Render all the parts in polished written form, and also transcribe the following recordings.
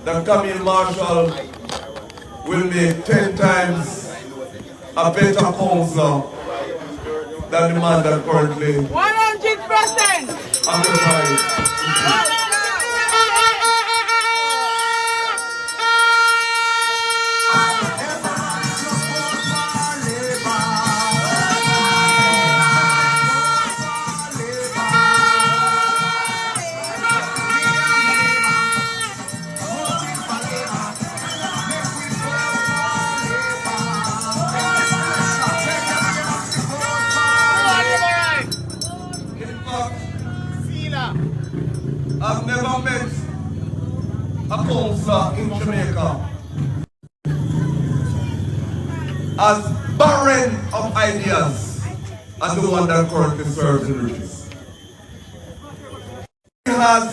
that Camille Marshall will make 10 times a better counselor than the man that currently 100% occupies. I've never met a counselor in Jamaica as barren of ideas as the one that currently serves in Riches. He has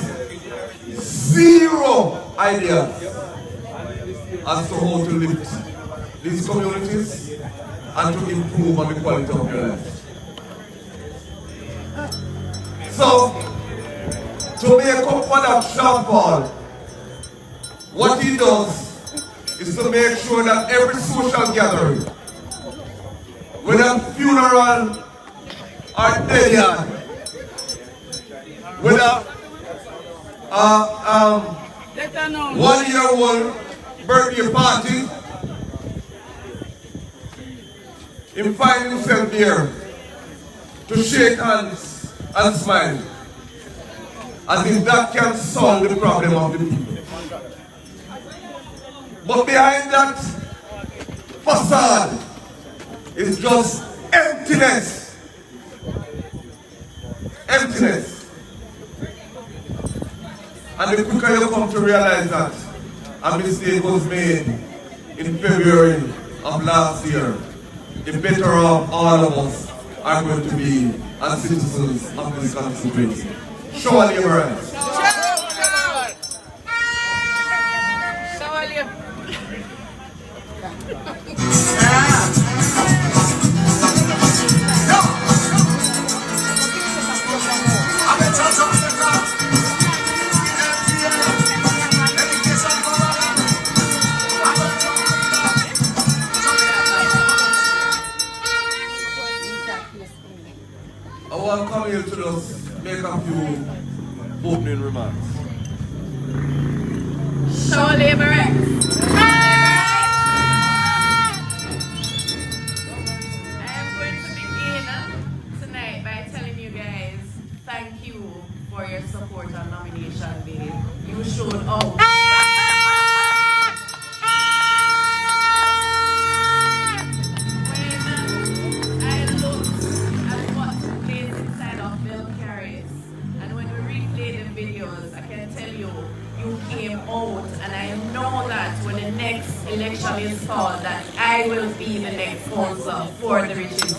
zero ideas as to how to lift these communities and to improve on the quality of their lives. So, to make up for that shortfall, what he does is to make sure that every social gathering, whether funeral or dead yard, whether 1-year-old birthday party, he finds himself there to shake hands and smile, as if that can solve the problem of the people. But behind that facade is just emptiness. Emptiness. And the quicker you come to realize that a mistake was made in February of last year, the better off all of us are going to be as citizens of this constituency. Show all your rights. I want to come here to just make a few opening remarks. Show labor rights. I am going to begin tonight by telling you guys thank you for your support on nomination day. You showed out. And I know that when the next election is called, that I will be the next sponsor for the Riches.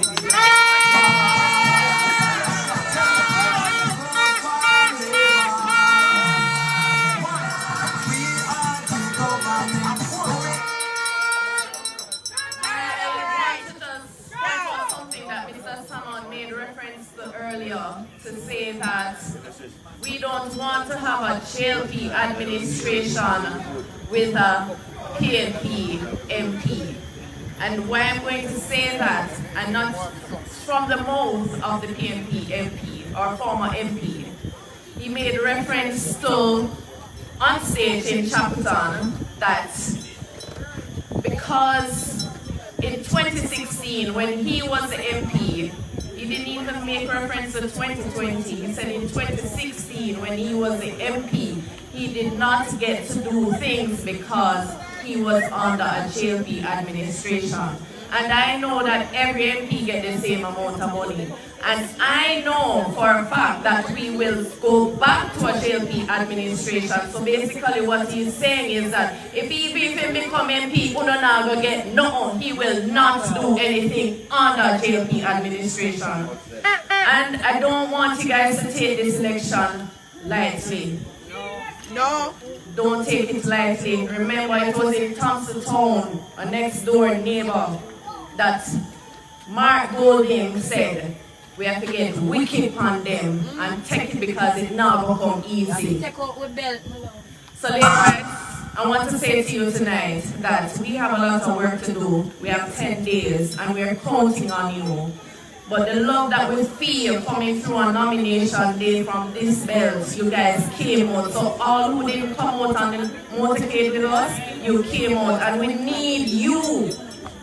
Something that Mr. Salmon made reference to earlier, to say that we don't want to have a JLP administration with a PNP MP. And why I'm going to say that, and not from the mouth of the PNP MP or former MP, he made reference to on stage in Chapton that because in 2016 when he was the MP, he didn't even make reference to 2020. He said in 2016, when he was the MP, he did not get to do things because he was under a JLP administration. And I know that every MP gets the same amount of money. And I know for a fact that we will go back to a JLP administration. So basically what he's saying is that if he become MP, Uno go get no, he will not do anything under JLP administration. And I don't want you guys to take this election lightly. No. Don't take it lightly. Remember, it was in Thompson Town, a next door neighbor, that Mark Golding said, we have to get wicked on them and take it because it now become easy. So ladies, I want to say to you tonight that we have a lot of work to do. We have 10 days and we are counting on you. But the love that we feel coming through a nomination day from this belt, you guys came out. So all who didn't come out on the motorcade with us, you came out. And we need you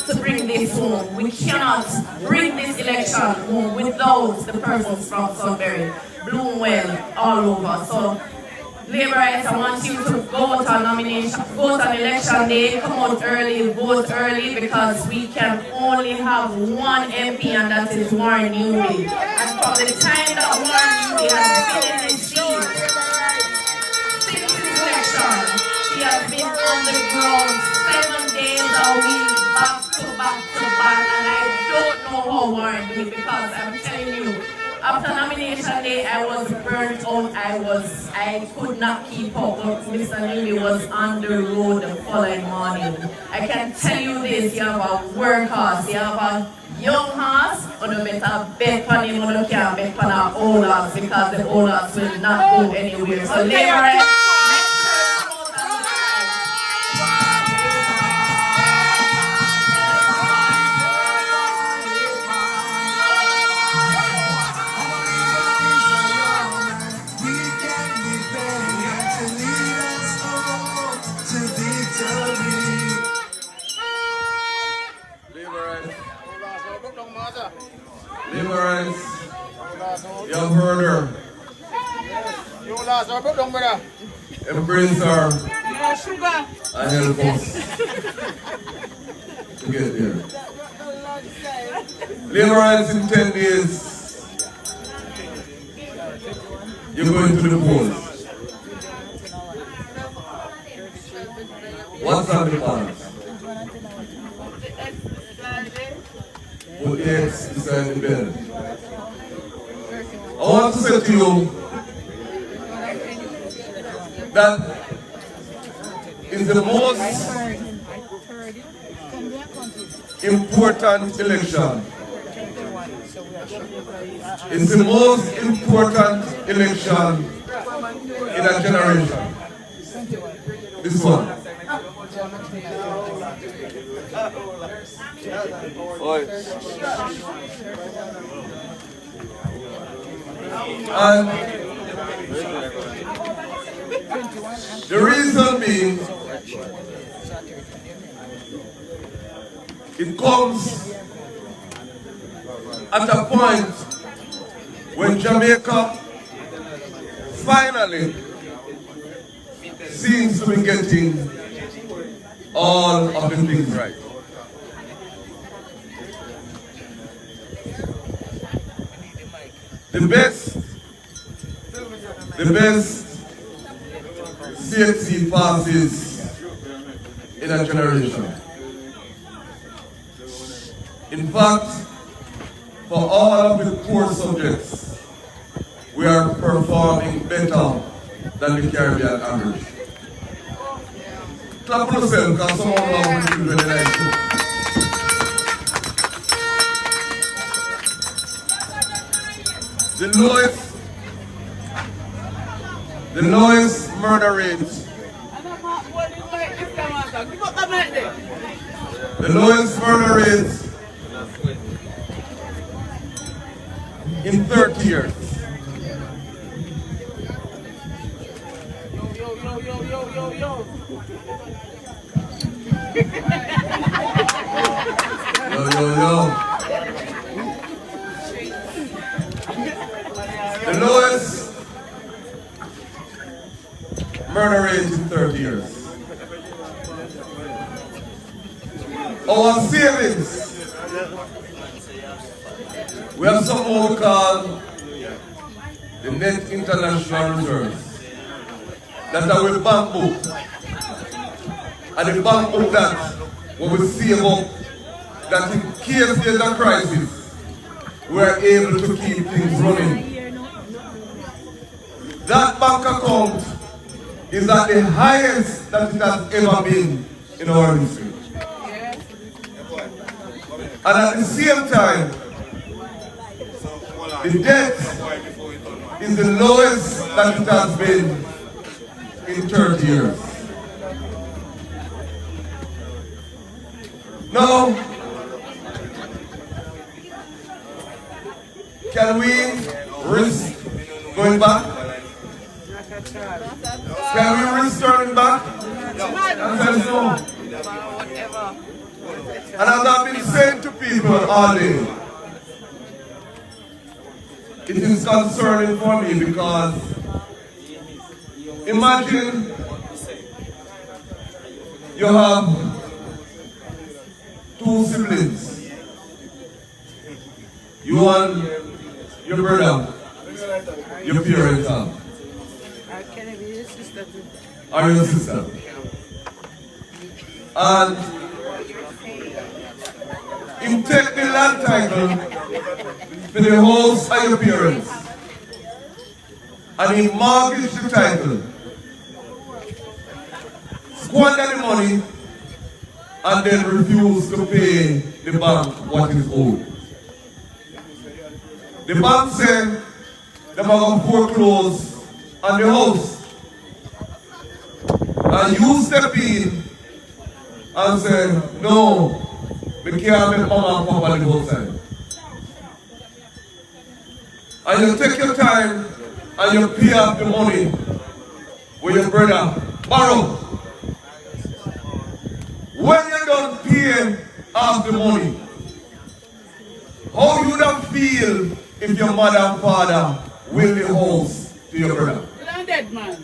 to bring this home. We cannot bring this election home without the persons from Sudbury, Bloomwell, all over. So Labour rights, I want you to go to nomination, go to election day, come out early, vote early, because we can only have one MP, and that is Warren Newby. And from the time that Warren Newby has been in the seat, since his election, he has been on the ground 7 days a week, back to back to back, and I don't know how Warren did it, because I'm telling you, after nomination day, I was burnt out. I could not keep up. But Mr. Newby was on the road the following morning. I can tell you this, you have a workhorse, you have a young horse, or you better bet on him, or you can't bet on an old horse, because the old horse will not go anywhere. So Labour, Liberals, you have heard her. Embrace her and help us to get there. Liberals, in 10 days, you're going to the polls. What's on the balance? Put the X beside the bell. I want to say to you that is the most important election. It's the most important election in a generation. This one. And the reason being, it comes at a point when Jamaica finally seems to be getting all of the things right. The best CXC passes in a generation. In fact, for all of the core subjects, we are performing better than the Caribbean average. Clap for yourself, because someone loves you really like you. The lowest murder rate. The lowest murder rate in 30 years. Yo. The lowest murder rate in 30 years. Our savings, we have something we call the net international reserves. That are with bank book. And the bank book that when we save up, that in case there's a crisis, we are able to keep things running. That bank account is at the highest that it has ever been in our history. And at the same time, the debt is the lowest that it has been in 30 years. Now, can we risk going back? Can we risk turning back? Answer is no. And as I've been saying to people all day, it is concerning for me because imagine you have 2 siblings. You and your brother, your parents have. Or your sister. And him take the land title for the house of your parents. And he mortgage the title. Squander the money and then refuse to pay the bank what is owed. The bank said they are going to foreclose on the house. And you step in and say, no, we can't make mama and papa live outside. And you take your time and you pay up the money with your brother borrow. When you don't pay off the money, how you don't feel if your mother and father will the house to your brother? I'm dead, man.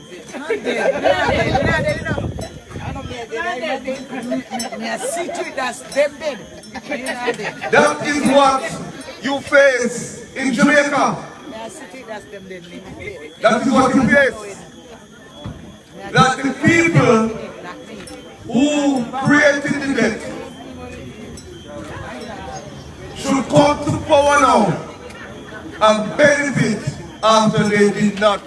That is what you face in Jamaica. That is what you face. That the people who created the debt should come to power now and benefit after they did not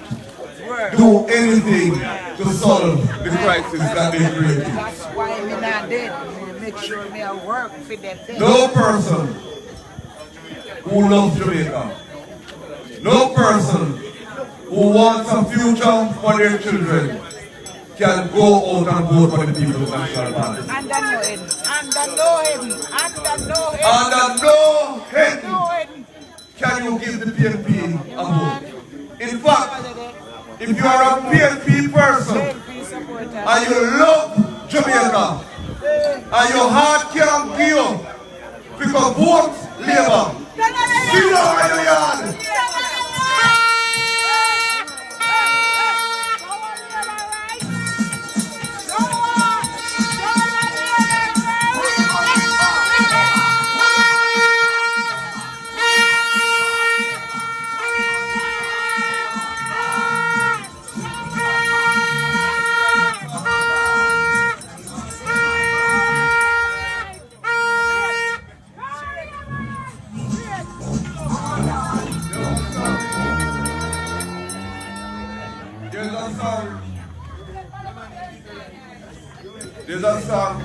do anything to solve the crisis that they created. That's why I'm not dead. Make sure me I work for them. No person who loves Jamaica, no person who wants a future for their children can go out and vote for the People's National Party. Under no head. Under no head. Under no head. Under no head can you give the PNP a vote. In fact, if you are a PNP person and you love Jamaica and your heart can't give up, because vote Labour. Sit down in your yard. There's a song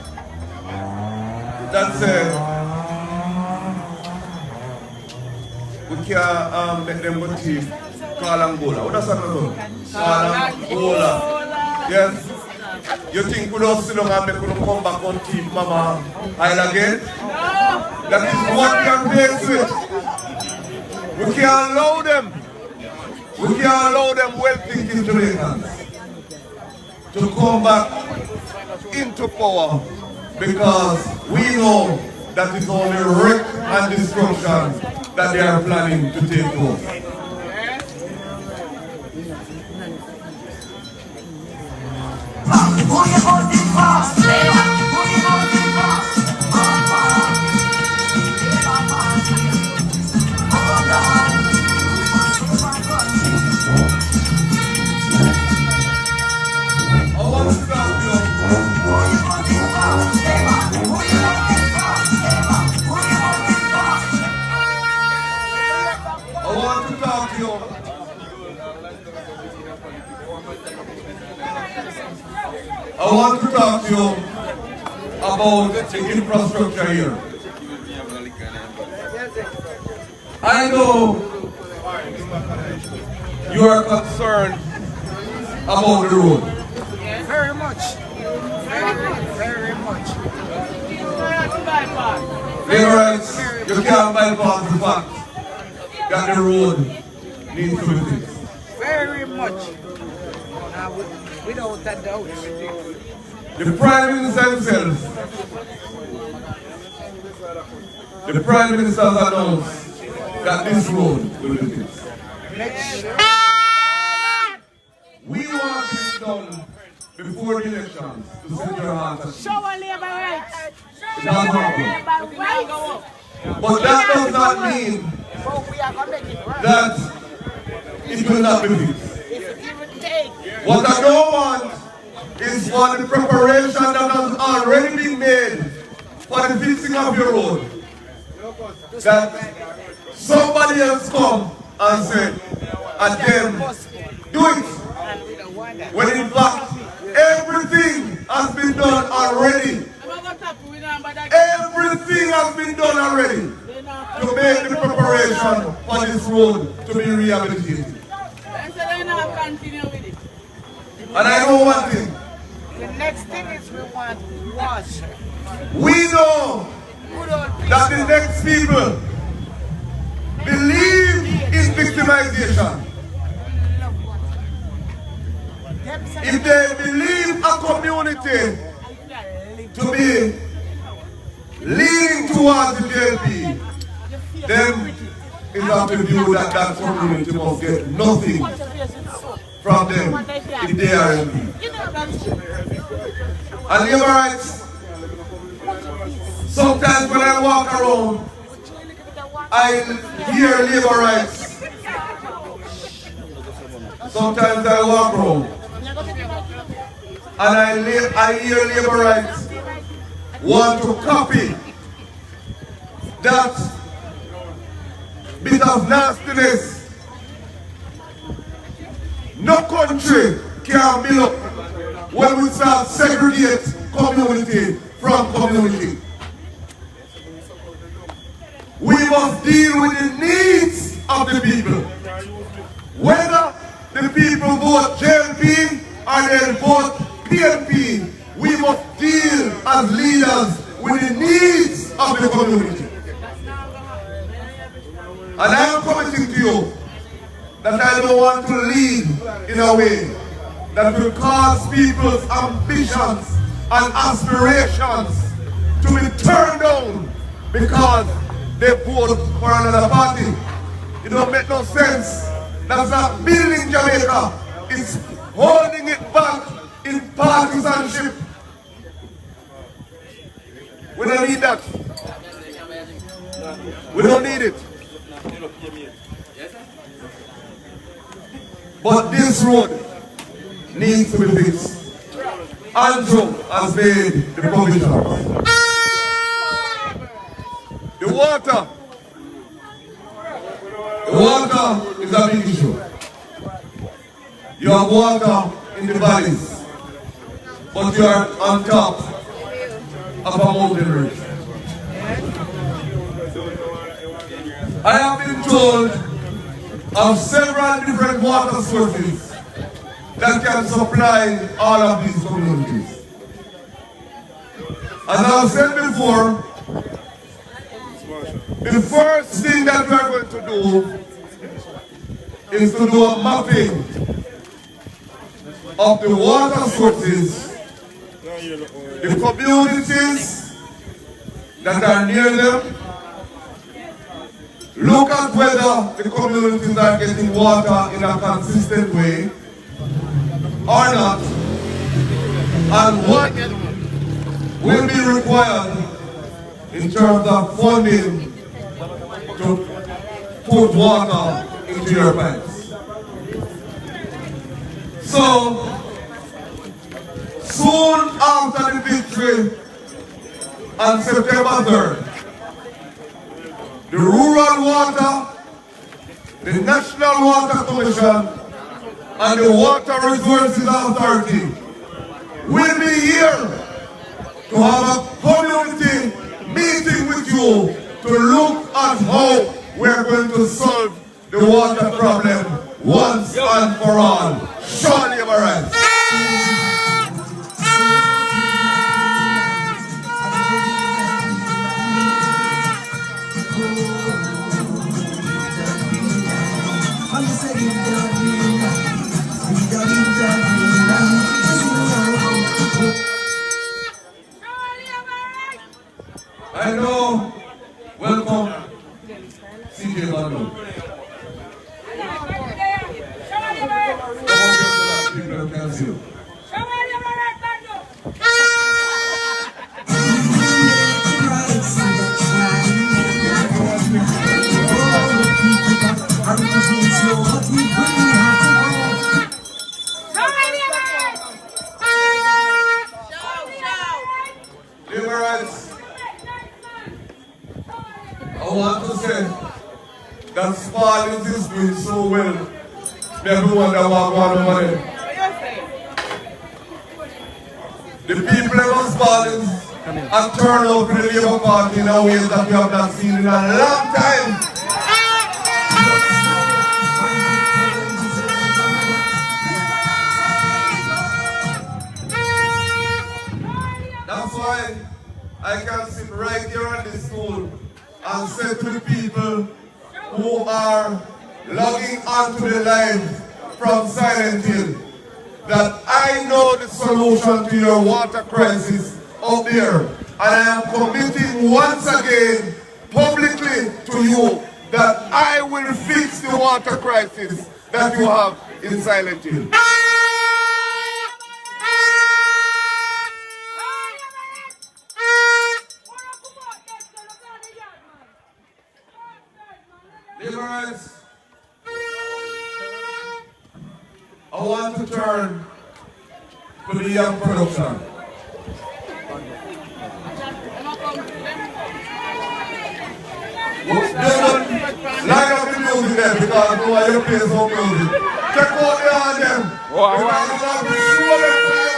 that says we can't make them go thief, call Angola. What does that mean? Call Angola. Yes. You think we don't sit down and make them come back on thief Mama Isle again? That is what can face with. We can't allow them. We can't allow them well-thinking Jamaicans to come back into power, because we know that it's only wreck and destruction that they are planning to take over. I want to talk to you about the infrastructure here. I know you are concerned about the road. Very much. Very much. Labor rights, you can't bypass the fact that the road needs to be fixed. Very much. Without a doubt. The Prime Minister himself, the Prime Minister has announced that this road will be fixed. We want it done before the elections to send your heart and Show our labor rights. it has happened. Labor rights. But that does not mean that it will not be fixed. What I don't want is for the preparation that has already been made for the fixing of your road, that somebody else come and say, and then do it. When in fact, everything has been done already. Everything has been done already to make the preparation for this road to be rehabilitated. And I know one thing. The next thing is we want water. We know that the next people believe in victimization. If they believe a community to be leaning towards the JLP, then it's up to you that that community must get nothing from them if they are MP. And labor rights, sometimes when I walk around, I hear labor rights. Sometimes I walk around and I hear labor rights want to copy that bit of nastiness. No country can build up when we start segregate community from community. We must deal with the needs of the people. Whether the people vote JLP or they vote PNP, we must deal as leaders with the needs of the community. And I am committing to you that I don't want to lead in a way that will cause people's ambitions and aspirations to be turned down because they vote for another party. It don't make no sense. That's not building Jamaica. It's holding it back in partisanship. We don't need that. We don't need it. But this road needs to be fixed. Andrew has made the provisions. The water is a big issue. You have water in the valleys, but you are on top of a mountain ridge. I have been told of several different water sources that can supply all of these communities. As I've said before, the first thing that we are going to do is to do a mapping of the water sources, the communities that are near them, look at whether the communities are getting water in a consistent way or not, and what will be required in terms of funding to put water into your pipes. So, soon after the victory on September 3rd, the Rural Water, the National Water Commission, and the Water Resources Authority will be here to have a community meeting with you to look at how we're going to solve the water problem once and for all. Surely, am I right? Liberites, I want to say that Spartans is doing so well. Everyone that walk on over there. The people of Spartans have turned out to the Labour Party in a way that we have not seen in a long time. That's why I can sit right here on this stool and say to the people who are logging onto the live from Silent Hill that I know the solution to your water crisis out there. And I am committing once again publicly to you that I will fix the water crisis that you have in Silent Hill. Liberites, I want to turn to the young production. Line up the music there because I know why you play some music. Check out the hand them. Because I'm going to show them to the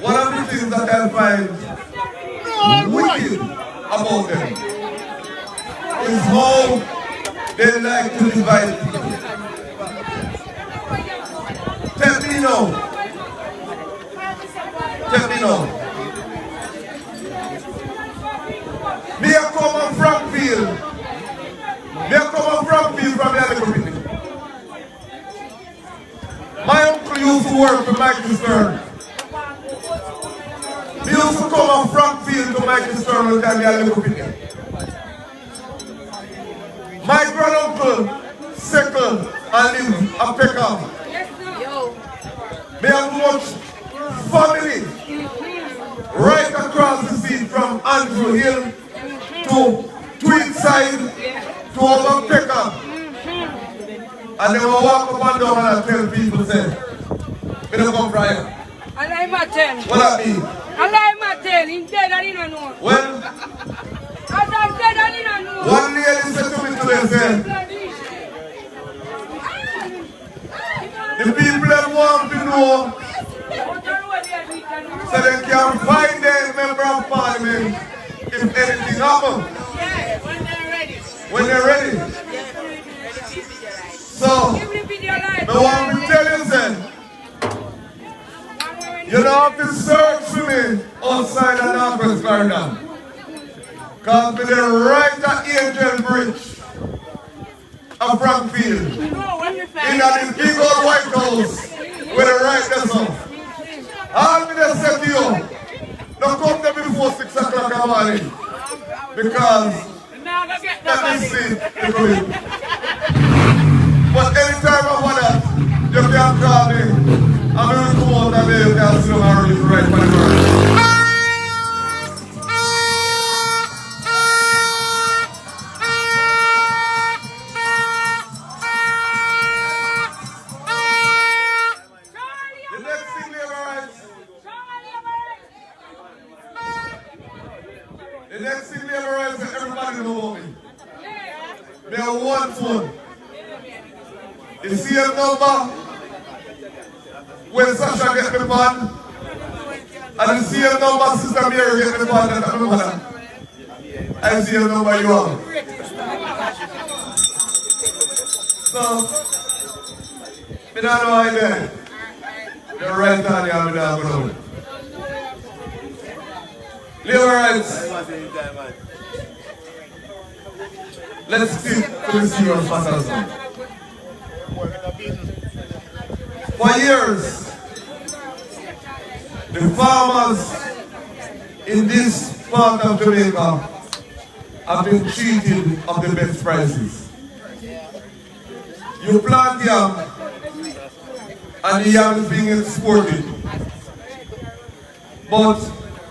One of the things that I find wicked about them is how they like to divide people. Tell me now. Tell me now. Me a come from field. Me a come from field from the other community. My uncle used to work for Michael Stern. He used to come from field to Michael Stern and tell me a little bit. My granduncle settled and lived a Peckham. They have much family right across the sea from Andrew Hill to Tweedside to over Peckham. And they will walk up and down and tell people, say, we don't come from here. And I'm a tell. What that mean? And I'm a tell. He's dead and he don't know. Well, And I'm dead and he don't know. one lady said to me today, say, the people that want to know so they can find their member of parliament if anything happens. Yeah, when they're ready. when they're ready. So, Give the video light. I want to tell you, sir, you don't have to search for me outside the Northwest Garden. Because we're right at Angel Bridge of Frankfield. In that big old White House, we're right there, so. All me just say to you, don't come there before 6 o'clock in the morning. Because that is it. But anytime I want that, you can call me. I'm going to come out and you can see my release right for the world. The next thing they write. The next thing they write is everybody know me. They have one phone. You see a number when Sasha gets the band, and you see a number Sister Mary gets the band, that's my mother. I see a number you have. So, I don't know how you're the right hand, you're not going to. Liberals, let's stick to the serious matters. For years, the farmers in this part of Jamaica have been treated of the best prices. You plant yam, and the yam is being exported. But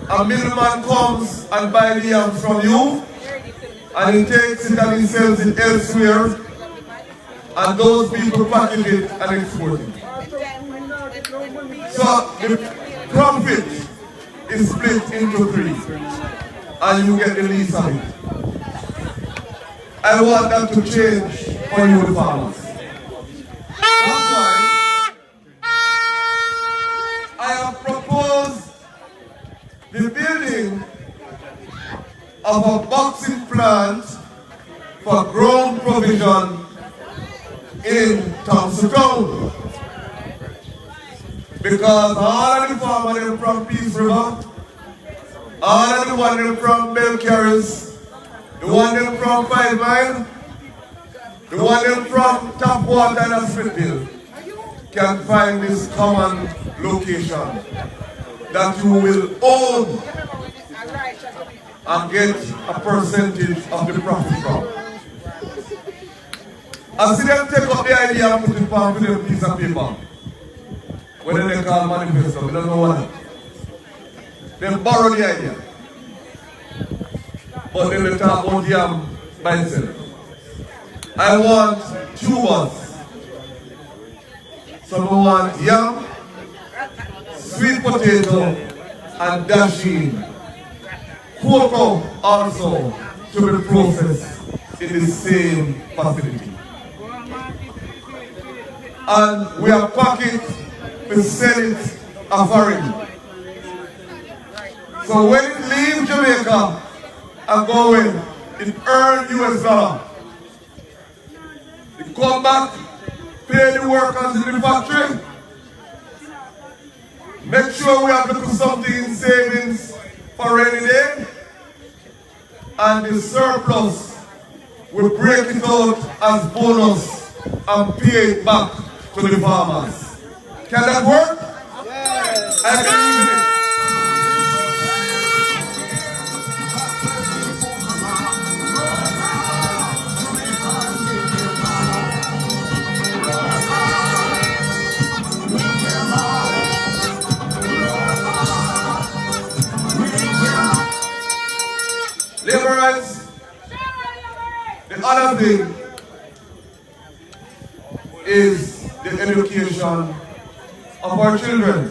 a middleman comes and buys the yam from you, and he takes it and he sells it elsewhere, and those people package it and export it. So the profit is split into three, and you get the least of it. I want that to change for you, the farmers. That's why I have proposed the building of a boxing plant for ground provision in Town. Because all of the farmers from Peace River, all of the ones from Belcarries, the one from 5 Mile, the one from Tapwater and Smithfield can find this common location that you will own and get a percentage of the profit from. I see them take up the idea and put it on with a piece of paper. Whether they call manifesto, we don't know what. They borrow the idea. But then they talk about yam by itself. I want tubers. So I want yam, sweet potato, and dasheen. Cocoa also to be processed in the same facility. And we are packing to sell it a foreign. So when it leaves Jamaica and go in, it earns US dollar. It come back, pay the workers in the factory, make sure we have to put something in savings for rainy day, and the surplus we break it out as bonus and pay it back to the farmers. Can that work? Yes. I believe in it. Liberals, the other thing is the education of our children.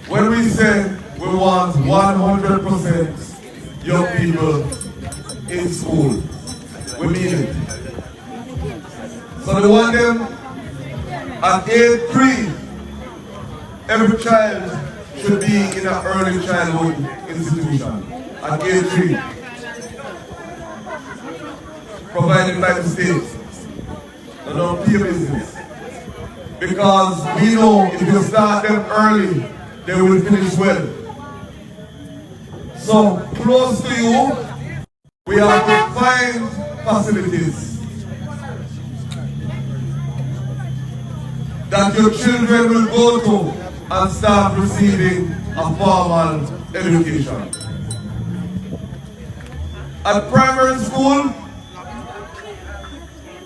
When we say we want 100% young people in school, we mean it. So we want them at age 3, every child should be in an early childhood institution at age 3, provided by the state. And don't pay business. Because we know if you start them early, they will finish well. So close to you, we have to find facilities that your children will go to and start receiving a formal education. At primary school,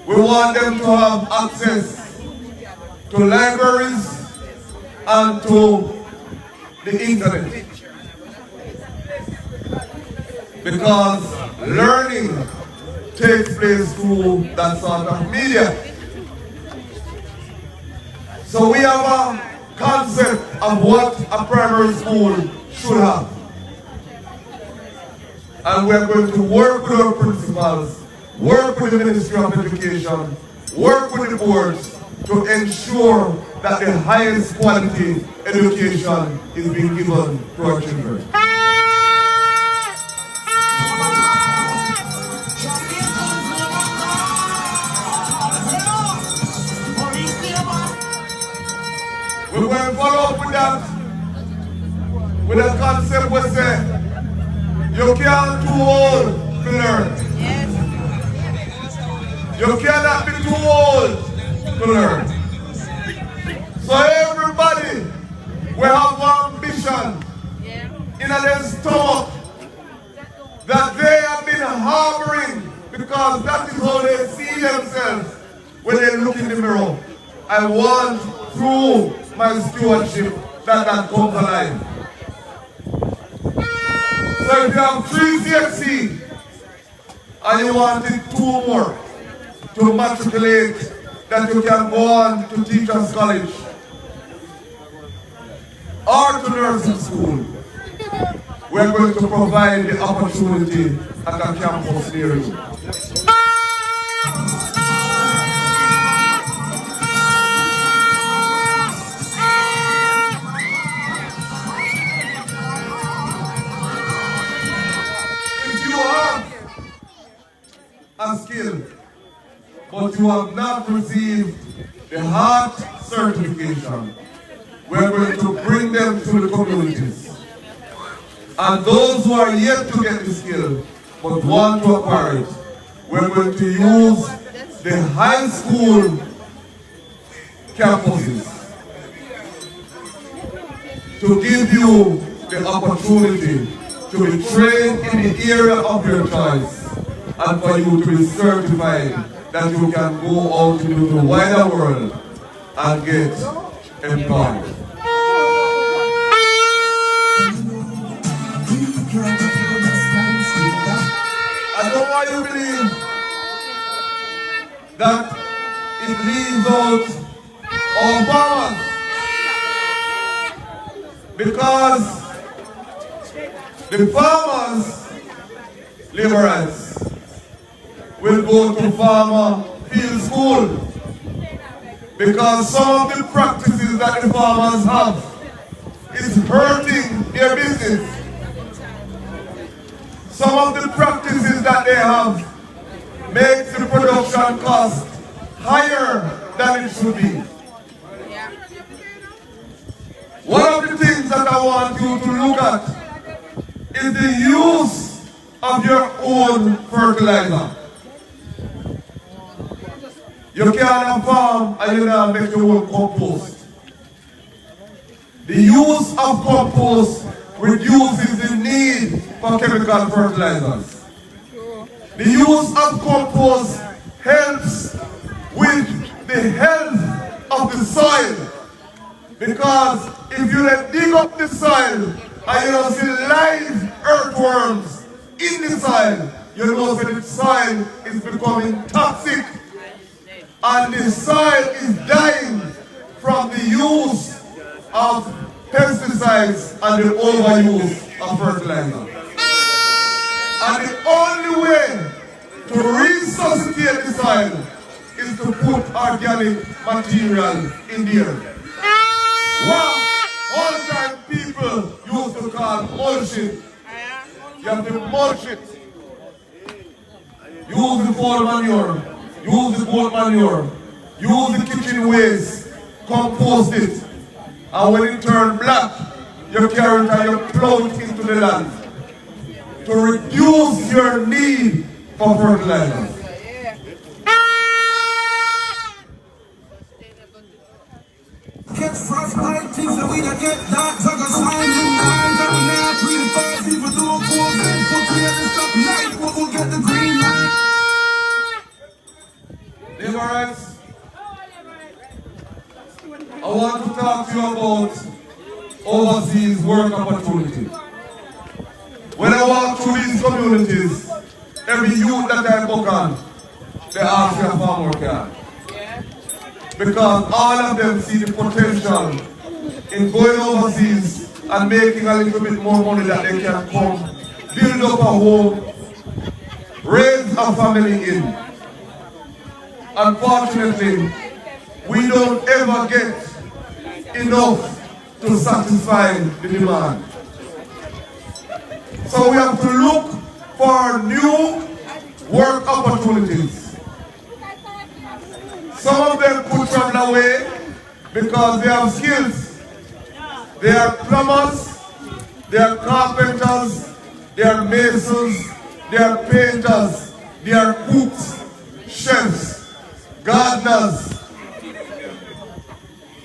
we want them to have access to libraries and to the internet. Because learning takes place through that sort of media. So we have a concept of what a primary school should have. And we're going to work with our principals, work with the Ministry of Education, work with the boards to ensure that the highest quality education is being given to our children. We're going to follow up with that concept we say, you can't too old to learn. You cannot be too old to learn. So everybody will have ambition in their stomach that they have been harboring, because that is how they see themselves when they look in the mirror. I want through my stewardship that comes alive. So if you have 3 CXC and you wanted 2 more to matriculate, that you can go on to teachers college or to nursing school, we're going to provide the opportunity at a campus near you. A skill, but you have not received the heart certification, we're going to bring them to the communities. And those who are yet to get the skill, but want to acquire it, we're going to use the high school campuses to give you the opportunity to be trained in the area of your choice, and for you to be certified that you can go out into the wider world and get employed. I don't want you to believe that it leaves out our farmers, because the farmers laborers will go to farmer field school, because some of the practices that the farmers have is hurting their business. Some of the practices that they have makes the production cost higher than it should be. One of the things that I want you to look at is the use of your own fertilizer. You can't farm and you don't make your own compost. The use of compost reduces the need for chemical fertilizers. The use of compost helps with the health of the soil, because if you dig up the soil and you don't see live earthworms in the soil, you know that the soil is becoming toxic and the soil is dying from the use of pesticides and the overuse of fertilizer. And the only way to resuscitate the soil is to put organic material in there. Wow! All the time. people used to call mulching. You have to mulch it. Use the fall manure. Use the goat manure. Use the kitchen waste. Compost it. And when it turns black, you carry it and you plow it into the land to reduce your need for fertilizer. Catch frostbite, things that we don't get that. Zag a sign in lines that we now breathe fast. People do a cool thing for creating stuff light. What will get the green light? Liberites, I want to talk to you about overseas work opportunity. When I walk through these communities, every youth that I book on, they ask me a farm work yard. Because all of them see the potential in going overseas and making a little bit more money that they can come, build up a home, raise a family in. Unfortunately, we don't ever get enough to satisfy the demand. So we have to look for new work opportunities. Some of them could travel away because they have skills. They are plumbers, they are carpenters, they are masons, they are painters, they are cooks, chefs, gardeners.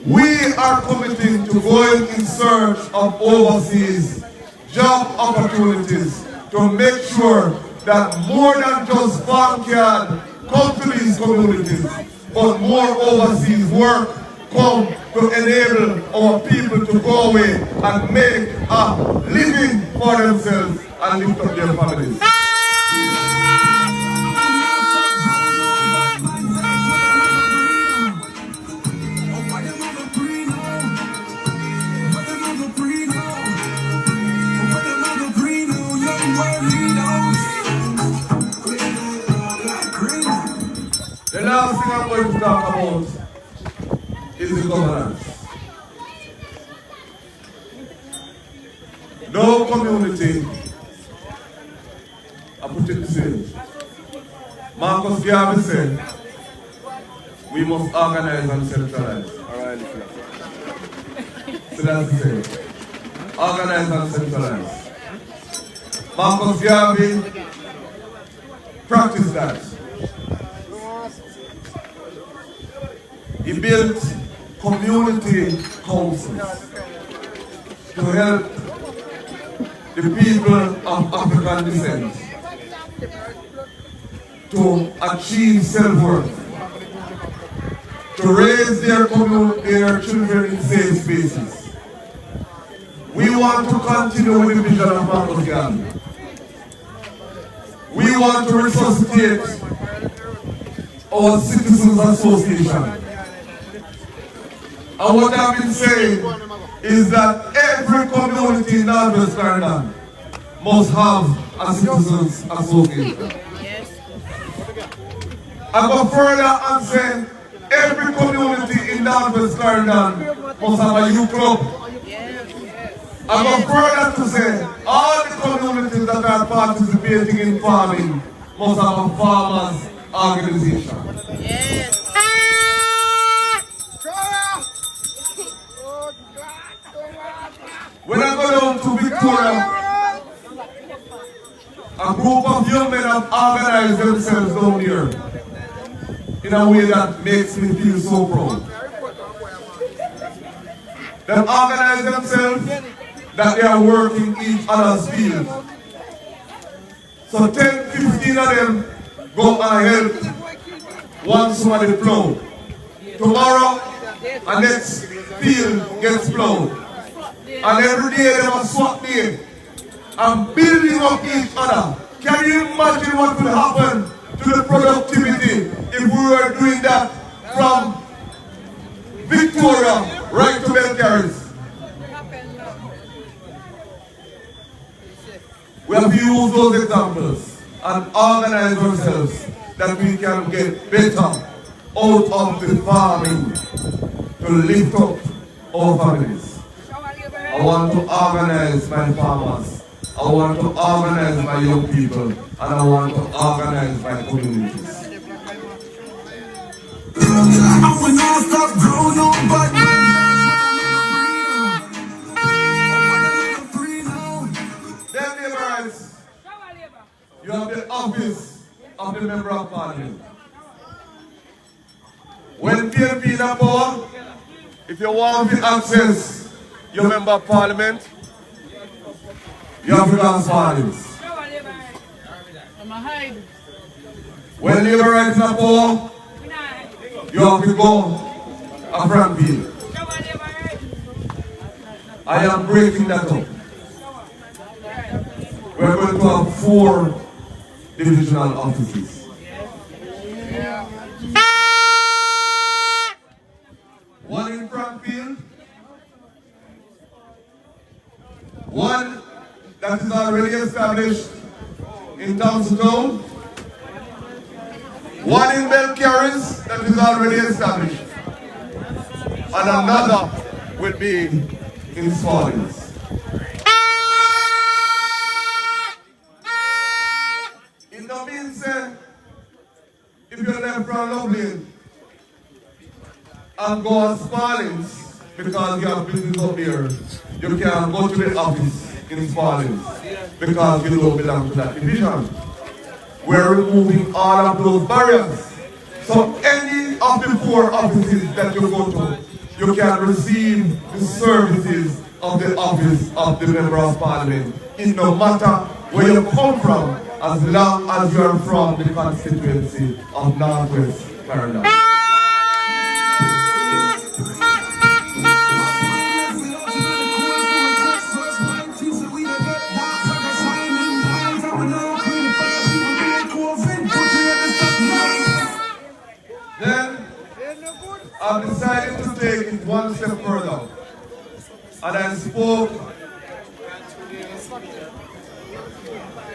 We are committing to going in search of overseas job opportunities to make sure that more than just farmyard come to these communities, but more overseas work come to enable our people to go away and make a living for themselves and lift up their families. The last thing I'm going to talk about is the governance. No community, I put it this way, Marcus Garvey said, we must organize and centralize. So that's the same. Organize and centralize. Marcus Garvey practiced that. He built community councils to help the people of African descent to achieve self-worth, to raise their children in safe spaces. We want to continue with the vision of Marcus Garvey. We want to resuscitate our Citizens Association. And what I've been saying is that every community in Northwest London must have a Citizens Association. I go further and say every community in Northwest London must have a youth club. I go further to say all the communities that are participating in farming must have a farmers organization. When I go down to Victoria, a group of young men have organized themselves down here in a way that makes me feel so proud. They've organized themselves that they are working each other's field. So 10, 15 of them go and help one somebody plow. Tomorrow, a next field gets plowed. And every day they have a swap day and building up each other. Can you imagine what will happen to the productivity if we were doing that from Victoria right to Belcaris? We have to use those examples and organize ourselves that we can get better out of the farming to lift up our families. I want to organize my farmers. I want to organize my young people. And I want to organize my communities. I will not stop growing on, but Then, neighbors, you have the office of the Member of Parliament. When PNP in power, if you want to access your Member of Parliament, you have to go as follows. When Labour Rights in power, you have to go a front view. I am breaking that up. We're going to have 4 divisional offices. One in Frankfield, one that is already established in Town, one in Belcaris that is already established, and another will be in Stallings. It no means if you left from Lublin and go to Stallings because you have business up there, you can go to the office in Stallings because you don't belong to that division. We're removing all of those barriers. So any of the 4 offices that you go to, you can receive the services of the office of the Member of Parliament. It no matter where you come from, as long as you are from the constituency of Northwest Maryland. Then I've decided to take it one step further, and I spoke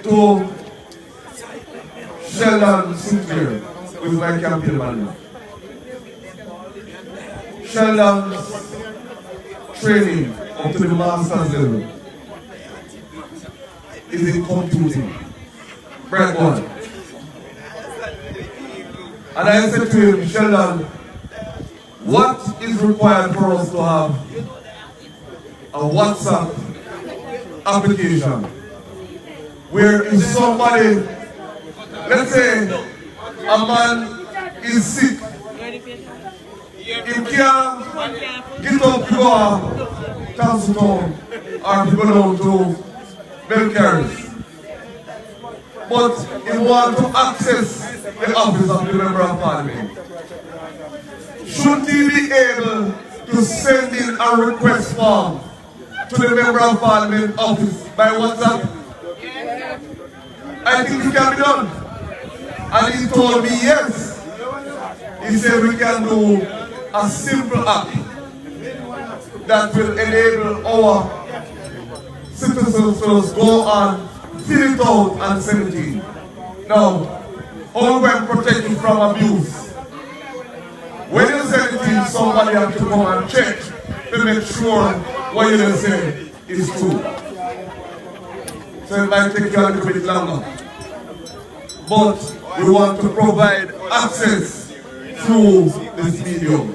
to Sheldon Sinclair, who is my campaign manager. Sheldon's training up to the master's level is in computing. Break one. And I said to him, Sheldon, what is required for us to have a WhatsApp application where if somebody, let's say a man is sick, he can't get up to go to Town or to go down to Belcaris, but he wants to access the office of the Member of Parliament. Should he be able to send in a request form to the Member of Parliament office by WhatsApp? I think it can be done. And he told me yes. He said we can do a simple app that will enable our citizens to go on, fill it out and send it in. Now, how we protect you from abuse? When you send it in, somebody has to come and check to make sure what you say is true. So it might take you a little bit longer. But we want to provide access through this medium.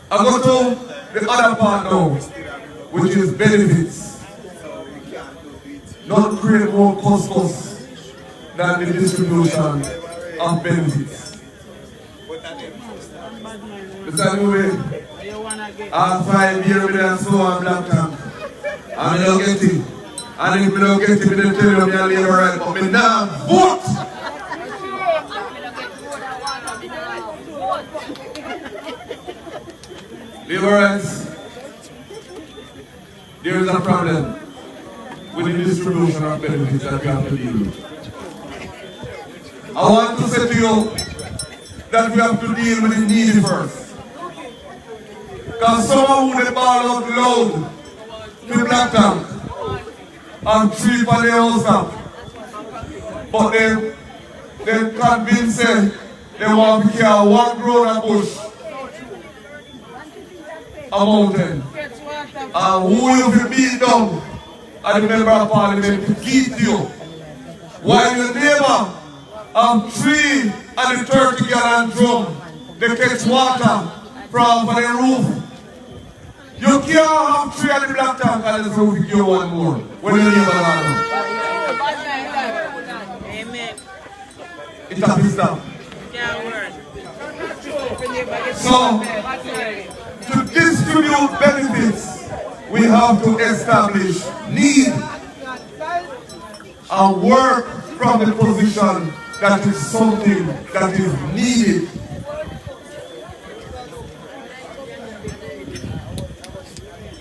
I go to the other part now, which is benefits. Not create more costs than the distribution of benefits. Mr. Newby, I'm 5 years with a slow and black tank. And I don't get it. And if I don't get it, I don't tell you I'm going to leave right. But I now vote! Liberals, there is a problem with the distribution of benefits that we have to deal with. I want to say to you that we have to deal with the needy first. Because someone who they ball out loud to black tank and tree for their house up. But they convinced them they want to carry one grown bush a mountain. And who you will beat down as the member of parliament to keep you. While your neighbor have 3 and the 30 gallon drum, they catch water from the roof. You can't have 3 and the black tank and the roof give you 1 more when your neighbor around. Amen. It's a wisdom. So, to distribute benefits, we have to establish need and work from the position that is something that is needed.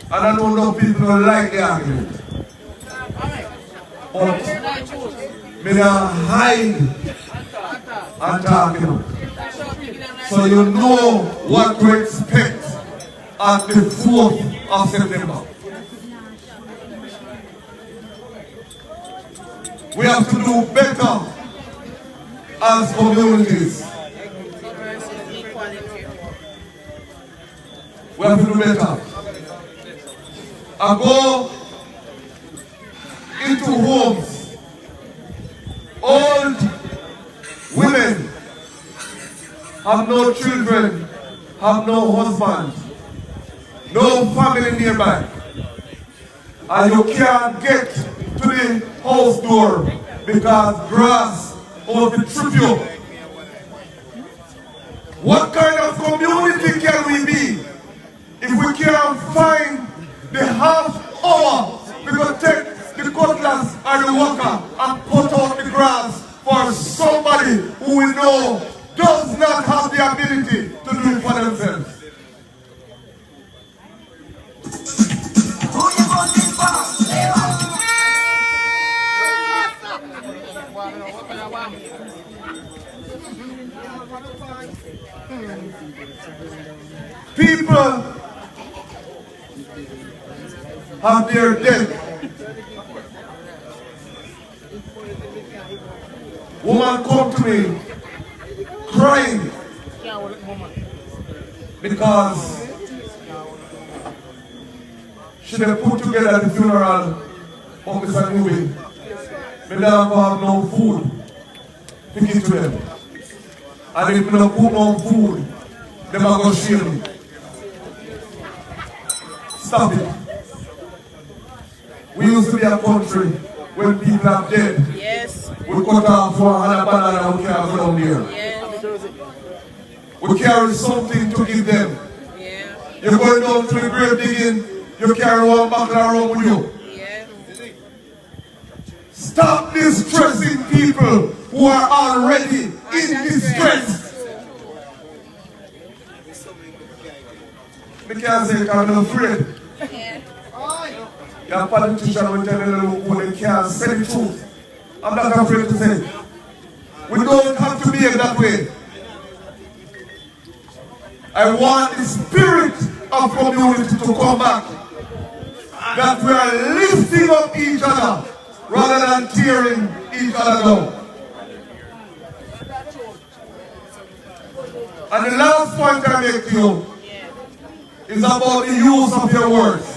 And I know no people don't like the argument. But may they hide and talk, you know. So you know what to expect at the 4th of September. We have to do better as communities. We have to do better. I go into homes, old women have no children, have no husband, no family nearby, and you can't get to the house door because grass will trip you. What kind of community can we be if we can't find the half hour we can take the cutlass and the worker and put out the grass for somebody who we know does not have the ability to do it for themselves? People have their death. Woman come to me crying because she had put together the funeral of Mr. Newby. But they don't have no food to give to them. And if they don't put no food, they are going to shield me. Stop it. We used to be a country when people are dead. Yes. We cut off one and a banana and we carry down there. Yes. We carry something to give them. Yeah. You're going down to the grave digging, you carry one bucket around with you. Yeah. Stop distressing people who are already in distress. I can't say I'm afraid. Your politician will tell you who they can't say the truth. I'm not afraid to say it. We don't have to behave that way. I want the spirit of community to come back. That we are lifting up each other rather than tearing each other down. And the last point I make to you is about the use of your words.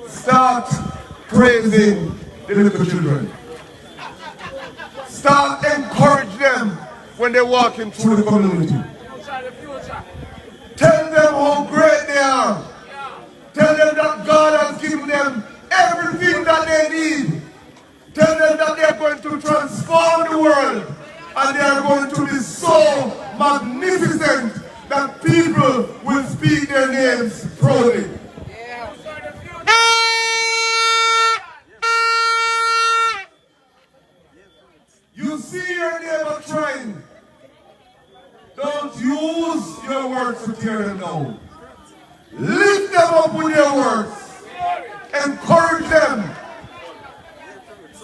Start praising the little children. Start encourage them when they're walking through the community. Tell them how great they are. Tell them that God has given them everything that they need. Tell them that they are going to transform the world and they are going to be so magnificent that people will speak their names proudly. You see your neighbor trying. Don't use your words to tear them down. Lift them up with your words. Encourage them.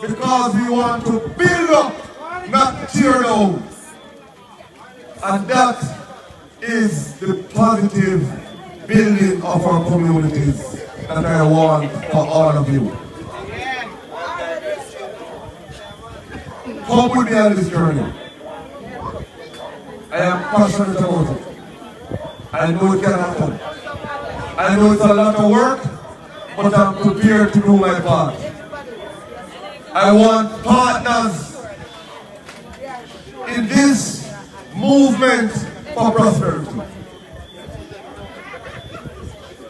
Because we want to build up, not tear down. And that is the positive building of our communities that I want for all of you. Come with me on this journey. I am passionate about it. I know it can happen. I know it's a lot of work, but I'm prepared to do my part. I want partners in this movement for prosperity.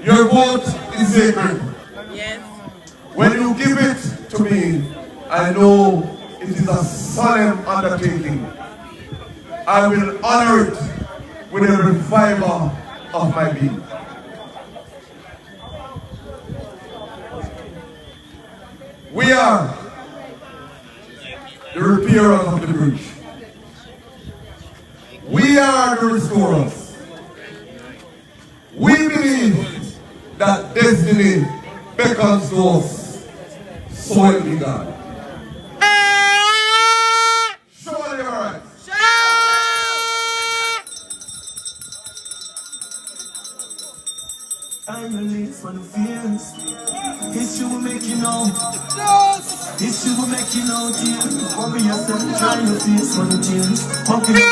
Your vote is sacred. Yes. When you give it to me, I know it is a solemn undertaking. I will honor it with every fiber of my being. We are the repairers of the bridge. We are the restorers. We believe that destiny beckons to us. So help me God. Surely all right. I'm released from the fears. History will make you know. History will make you know, dear. Worry yourself, try your face for the tears. Hoping you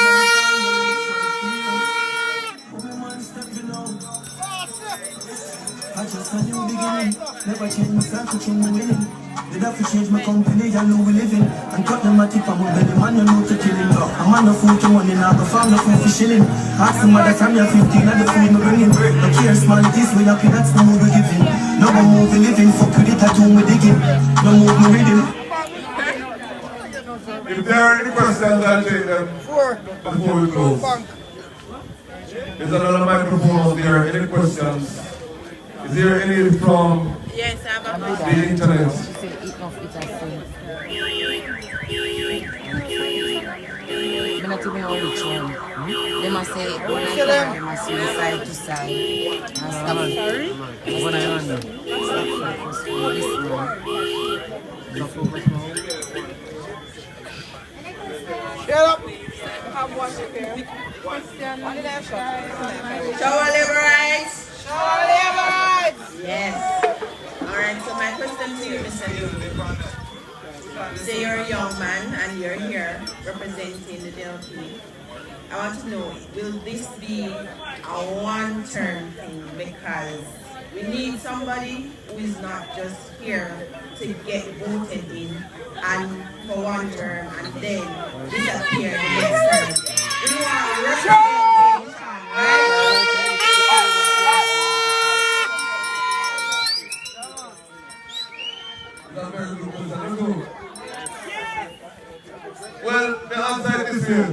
one step, you know. I just a new beginning. Never change myself to change my winning. Did have to change my company, I know we living. And cut them a tip on my belly, man, you know to kill him. A man no food to money, now go farm no food for shilling. Ask him mother time you're 15, and the food no bringing. No care, small this way happy, that's the mood we're giving. No more move we living, fuck with it, I do we digging. No move we reading. If there are any questions, I'll take them before we close. There's another microphone out there. Any questions? Is there any from Yes, I have a the question. internet? I'm not even how rich one. They must say, when I come, they must say side to side. And stop. When I under. Shut up. Shower Liberites. Alright. Yes. Alright, so my question to you, Mr. Newby. Say you're a young man and you're here representing the DLP. I want to know, will this be a one-term thing? Because we need somebody who is not just here to get voted in and for one term and then disappear the next term. We want representation, right? That's a very good question. Let's go. Well, the answer is this here.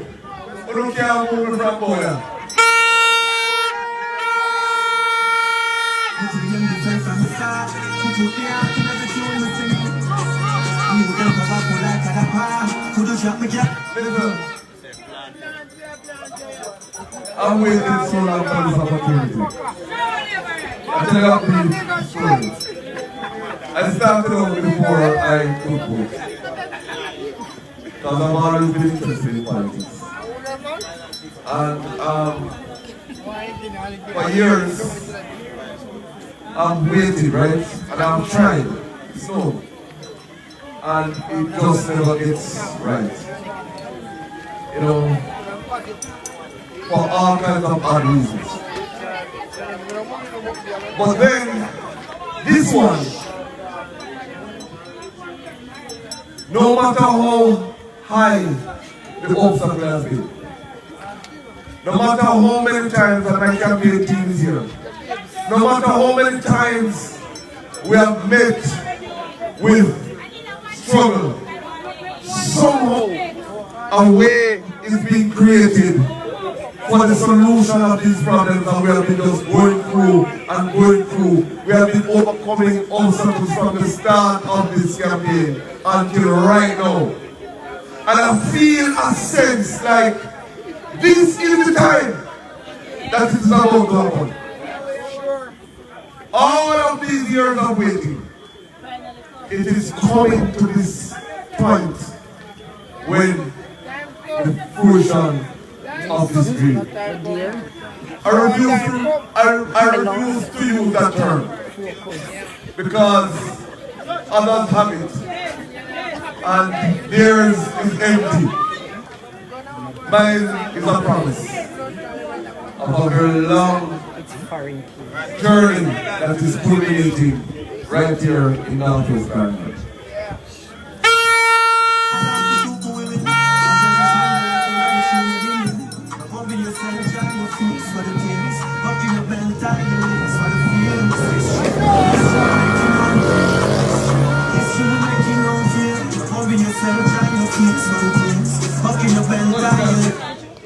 We don't care who we're from, boy. Listen. I'm waiting so long for this opportunity. I tell you the story. I started off before I could vote. Because I've always been interested in politics. And for years, I've waited, right? And I've tried. So, and it just never gets right. You know, for all kinds of odd reasons. But then, this one, no matter how high the obstacle has been, no matter how many times that my campaign team is here, no matter how many times we have met with struggle, somehow a way is being created for the solution of these problems that we have been just going through and going through. We have been overcoming obstacles from the start of this campaign until right now. And I feel a sense like this is the time that it is about to happen. All of these years of waiting, it is coming to this point when the fruition of this dream. I refuse to use that term because others have it and theirs is empty. Mine is a promise. of a very long journey that is culminating right here in Northwest Garden.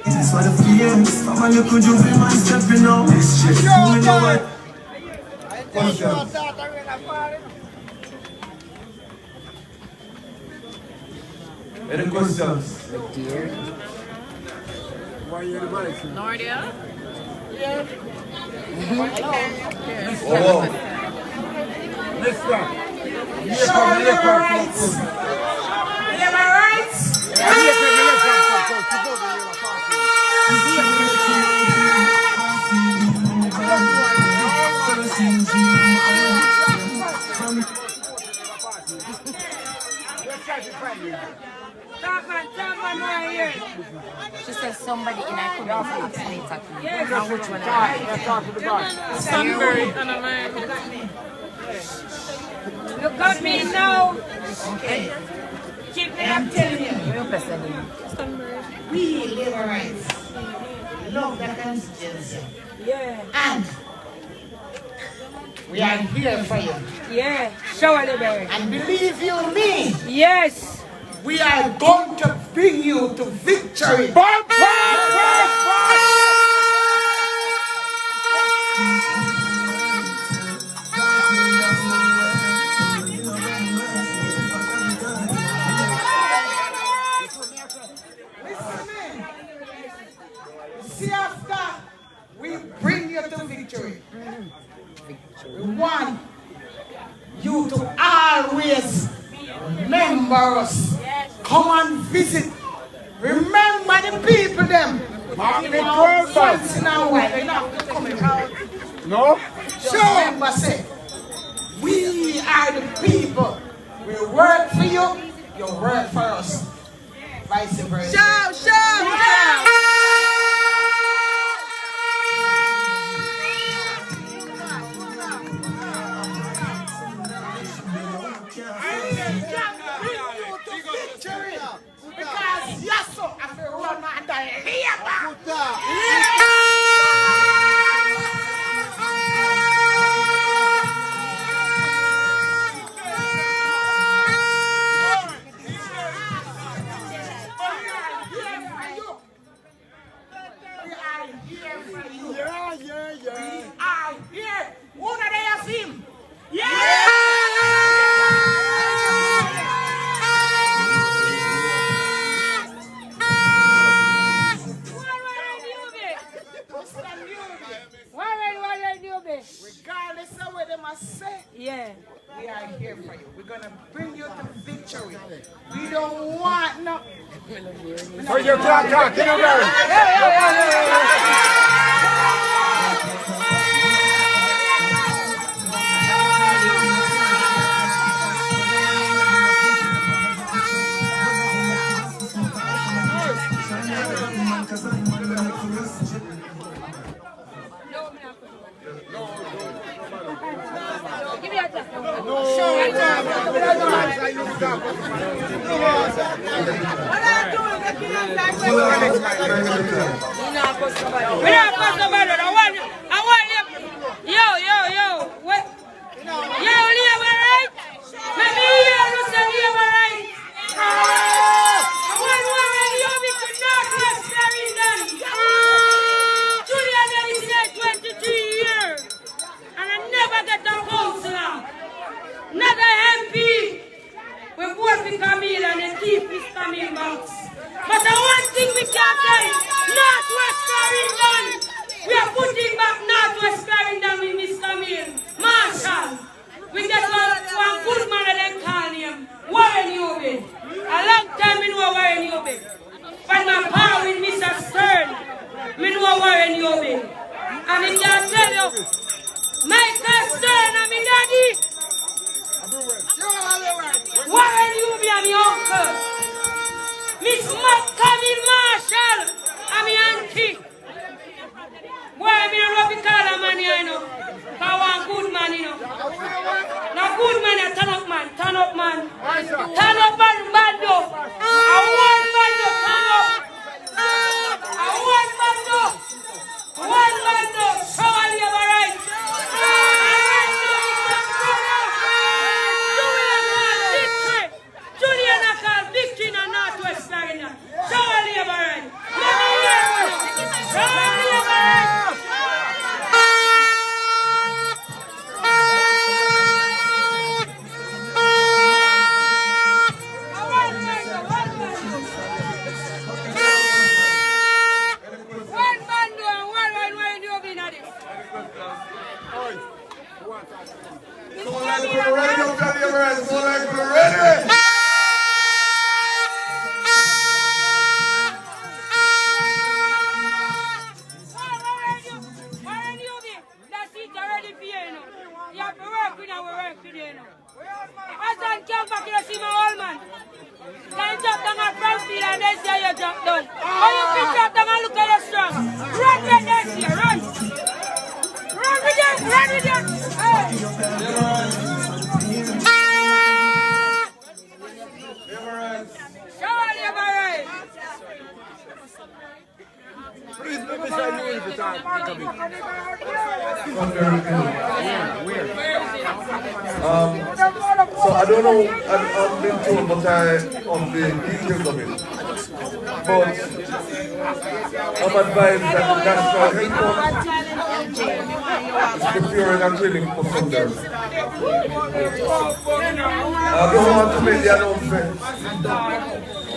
It's for the feelings. Mama, you could you be my stepping out. This shit, you know what? Any questions? No idea. Oh, Show me your rights. You have rights? She said somebody in our community asked me exactly. Yes. Now which one? Sunbury and a man. Look at me now. Keep me, I'm telling you. We liberals love the constituency. Yeah. And we are here for you. Yeah. Shower the berry. And believe you me, Yes. we are going to bring you to victory. See, after we bring you to victory, we want you to always remember us. Come and visit. Remember the people them. Once in a while, you know, coming out. No? Sure. Remember, say, we are the people. We work for you, you work for us. Vice versa. Shout, shout, shout. Because yes, so I feel run under here. Regardless of what they must say, Yeah. we are here for you. We're gonna bring you to victory. We don't want no. For your clock, you know, Give me a tap. We don't pass the ball. I want you. Yo. What? Yo, Liam, right? Let me hear you say Liam, right? I want you to Northwest Clarendon. Julian is here 23 years. And I never get a councillor. Not a MP. We vote for Camille and they keep his Camille box. But the one thing we can't tell, Northwest Clarendon, we are putting back Northwest Clarendon with Miss Camille. Marshall, we get one good man and then call him Warren Newby. A long time we know Warren Newby. But my power with Mr. Stern, we know Warren Newby. And I can tell you, Michael Stern and my daddy, Warren Newby and my uncle, Miss Camille Marshall and my auntie. me, I know. I want good man, you know. Now good man, turn up man. Turn up man, bando. I want bando, turn up. I want bando. One bando. How are you, alright? Julian Akal, victory in the Northwest Carolina. Show a labor right. Let me hear you. Show a labor right. One bando and one wine you been at it. So like we're ready, you tell your friends. So like we're ready. You have to work with our work today, no. As I come back, you see my old man. Can you drop down a front field and then see you drop down? Or you pick drop down and look at you strong. Run with them here, run. Run with them, run with them. Hey. Show all your right. Please, let me say you every time. So I don't know, I've been told but of the details of it. But I'm advised that the National Health is preparing and training for soldiers. I don't want to make the announcement.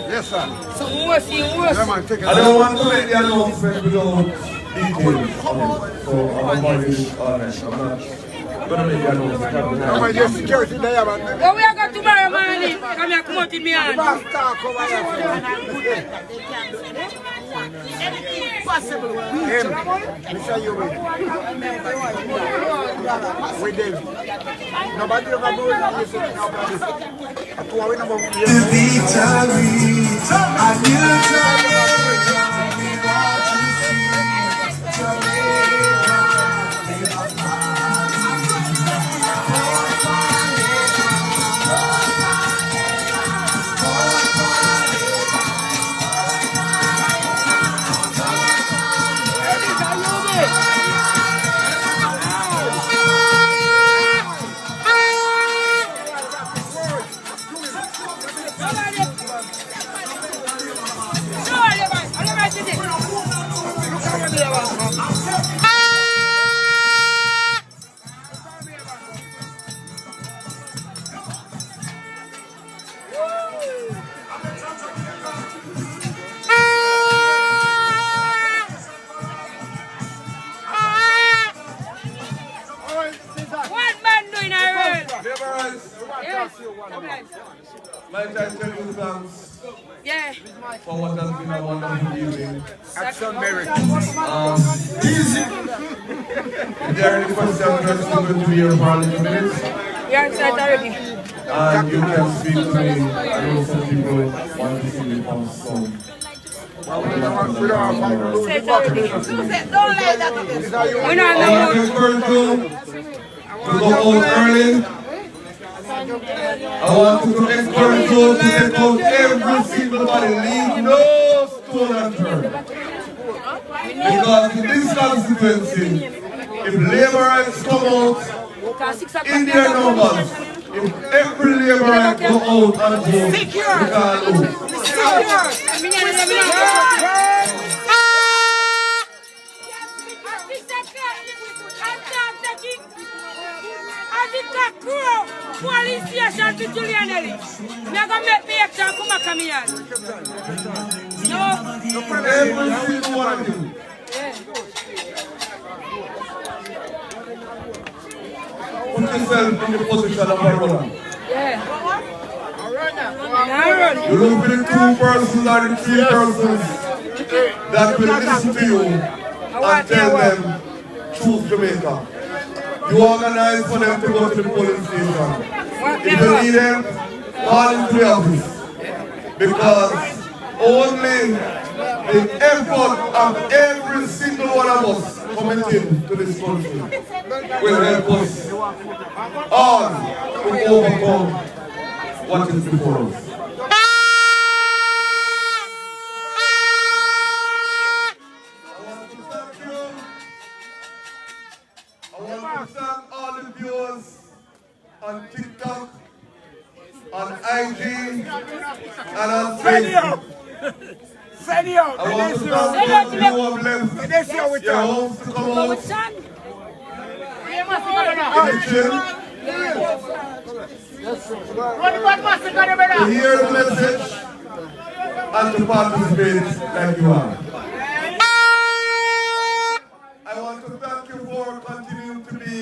Yes, sir. I don't want to make the announcement without details on it. So I'm avoiding honest. I'm not going to make the announcement. How about your security there, man? Well, we are going tomorrow morning. Come here, come out in me hand. Anything possible. We show you with. With them. Nobody ever knows that you're sitting out like this. The victory, I will try we want to see Might I tell you thanks Yeah. for what has been a wonderful evening. Action merit. If there are any questions, we're still going to be here for a little minutes. We are inside already. And you can speak to me. I know some people want to see me on song. Say it already. Don't let that happen. We're not I want to encourage you to go out early. I want you to encourage you to take out every single body, leave no stone unturned. Because in this constituency, if laborers come out in their numbers, if every laborer go out and vote, we can't lose. Police station to Julian Ellie. We are going to make me extra come here. No. Every single one of you. Put yourself in the position of a runner. Yeah. You look for the two persons or the three persons that will listen to you and tell them, choose Jamaica. You organize for them to go to the polling station. If you need them, call into the office. Because only the effort of every single one of us committing to this country will help us all to overcome what is before us. I want to thank all the viewers on TikTok, on IG, and on Facebook. I want to thank you who have left your homes to come out in the gym to hear the message and to participate like you are. I want to thank you for continuing to be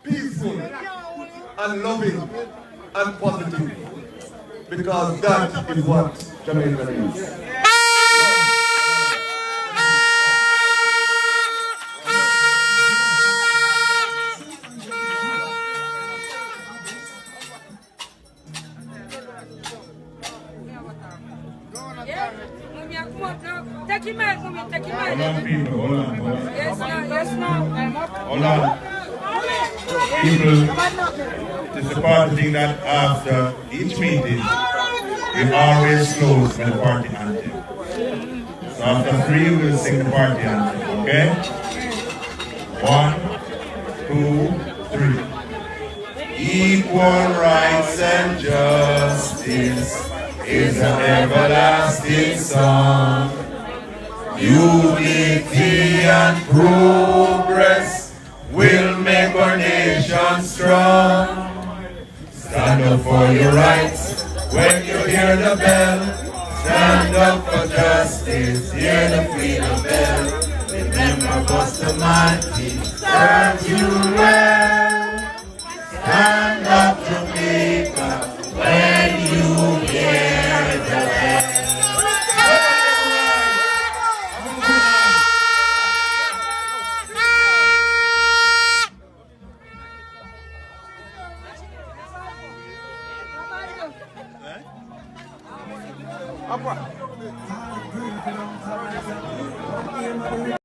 peaceful and loving and positive, because that is what Jamaica is. Take him out, mommy, take him out. Hold on, people, hold on. Yes, now. Hold on. People, this is the part of the thing that after each meeting, we always close with the party anthem. So after 3, we'll sing the party anthem, okay? 1, 2, 3. Equal rights and justice is an everlasting song. Unity and progress will make our nation strong. Stand up for your rights when you hear the bell. Stand up for justice, hear the freedom bell. Remember Bustamante serves you well. Stand up, Jamaica, when you hear the bell. Apa?